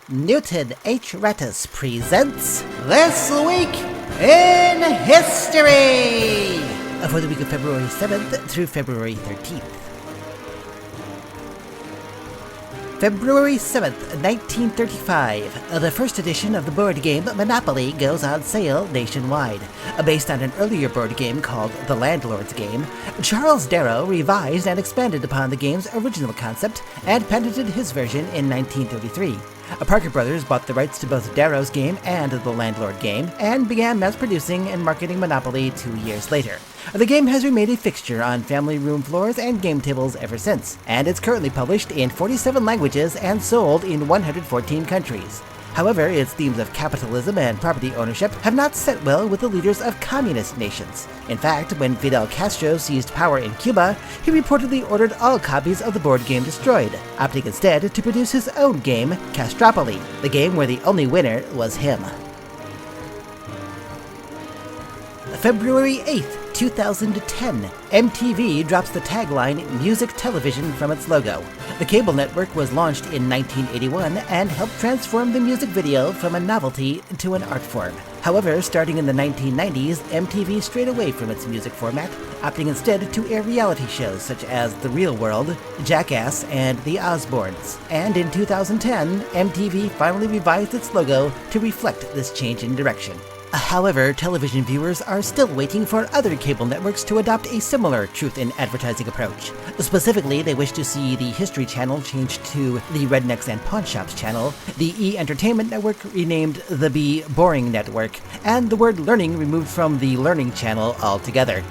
Newton H. Rattus presents This Week in History for the week of February 7th through February 13th. February 7th, 1935, the first edition of the board game Monopoly goes on sale nationwide. Based on an earlier board game called The Landlord's Game, Charles Darrow revised and expanded upon the game's original concept and patented his version in 1933. Parker Brothers bought the rights to both Darrow's game and The Landlord Game, and began mass-producing and marketing Monopoly 2 years later. The game has remained a fixture on family room floors and game tables ever since, and it's currently published in 47 languages and sold in 114 countries. However, its themes of capitalism and property ownership have not set well with the leaders of communist nations. In fact, when Fidel Castro seized power in Cuba, he reportedly ordered all copies of the board game destroyed, opting instead to produce his own game, Castropoly, the game where the only winner was him. February 8th, 2010, MTV drops the tagline Music Television from its logo. The cable network was launched in 1981 and helped transform the music video from a novelty to an art form. However, starting in the 1990s, MTV strayed away from its music format, opting instead to air reality shows such as The Real World, Jackass, and The Osbournes. And in 2010, MTV finally revised its logo to reflect this change in direction. However, television viewers are still waiting for other cable networks to adopt a similar truth in advertising approach. Specifically, they wish to see the History Channel changed to the Rednecks and Pawnshops Channel, the E! Entertainment Network renamed the B! Boring Network, and the word learning removed from the Learning Channel altogether.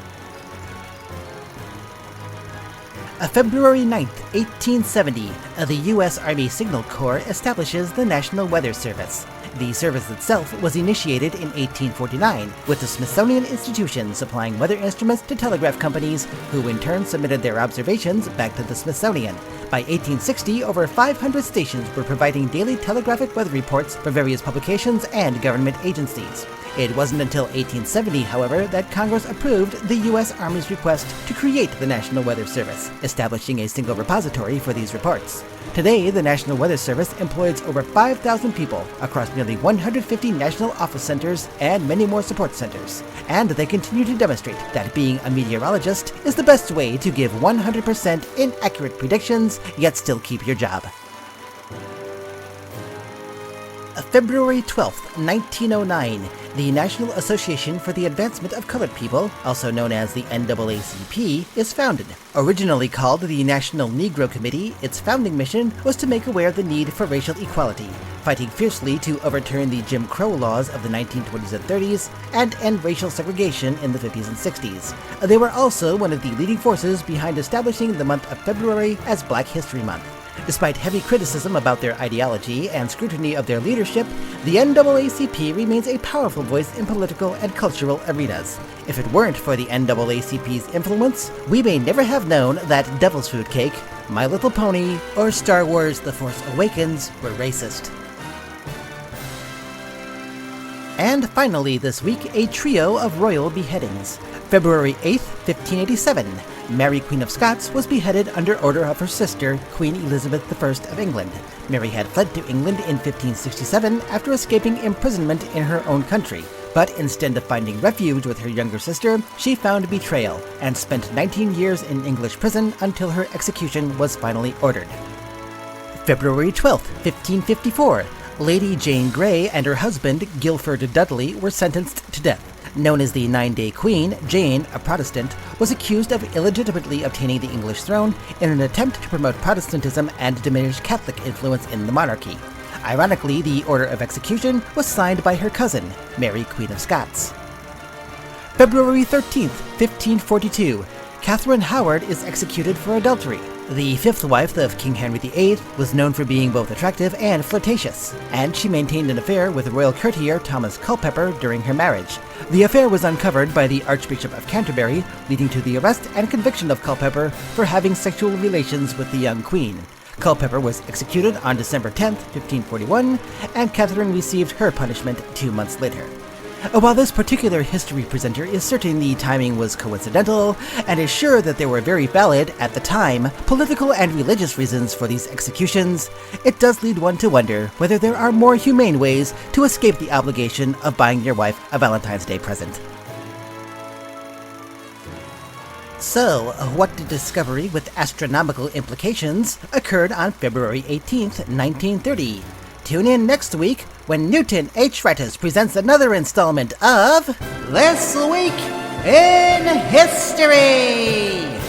February 9th, 1870, the U.S. Army Signal Corps establishes the National Weather Service. The service itself was initiated in 1849, with the Smithsonian Institution supplying weather instruments to telegraph companies, who in turn submitted their observations back to the Smithsonian. By 1860, over 500 stations were providing daily telegraphic weather reports for various publications and government agencies. It wasn't until 1870, however, that Congress approved the U.S. Army's request to create the National Weather Service, establishing a single repository for these reports. Today, the National Weather Service employs over 5,000 people across nearly 150 national office centers and many more support centers. And they continue to demonstrate that being a meteorologist is the best way to give 100% inaccurate predictions, yet still keep your job. February 12th, 1909, the National Association for the Advancement of Colored People, also known as the NAACP, is founded. Originally called the National Negro Committee, its founding mission was to make aware of the need for racial equality, fighting fiercely to overturn the Jim Crow laws of the 1920s and 30s, and end racial segregation in the 50s and 60s. They were also one of the leading forces behind establishing the month of February as Black History Month. Despite heavy criticism about their ideology and scrutiny of their leadership, the NAACP remains a powerful voice in political and cultural arenas. If it weren't for the NAACP's influence, we may never have known that Devil's Food Cake, My Little Pony, or Star Wars The Force Awakens were racist. And finally this week, a trio of royal beheadings. February 8th, 1587. Mary, Queen of Scots, was beheaded under order of her sister, Queen Elizabeth I of England. Mary had fled to England in 1567 after escaping imprisonment in her own country, but instead of finding refuge with her younger sister, she found betrayal and spent 19 years in English prison until her execution was finally ordered. February 12th, 1554. Lady Jane Grey and her husband, Guilford Dudley, were sentenced to death. Known as the 9-Day Queen, Jane, a Protestant, was accused of illegitimately obtaining the English throne in an attempt to promote Protestantism and diminish Catholic influence in the monarchy. Ironically, the order of execution was signed by her cousin, Mary, Queen of Scots. February 13th, 1542. Catherine Howard is executed for adultery. The fifth wife of King Henry VIII was known for being both attractive and flirtatious, and she maintained an affair with royal courtier Thomas Culpeper during her marriage. The affair was uncovered by the Archbishop of Canterbury, leading to the arrest and conviction of Culpeper for having sexual relations with the young queen. Culpeper was executed on December 10, 1541, and Catherine received her punishment 2 months later. While this particular history presenter is certain the timing was coincidental, and is sure that there were very valid, at the time, political and religious reasons for these executions, it does lead one to wonder whether there are more humane ways to escape the obligation of buying your wife a Valentine's Day present. So, what discovery with astronomical implications occurred on February 18th, 1930? Tune in next week when Newton H. Rattus presents another installment of This Week in History!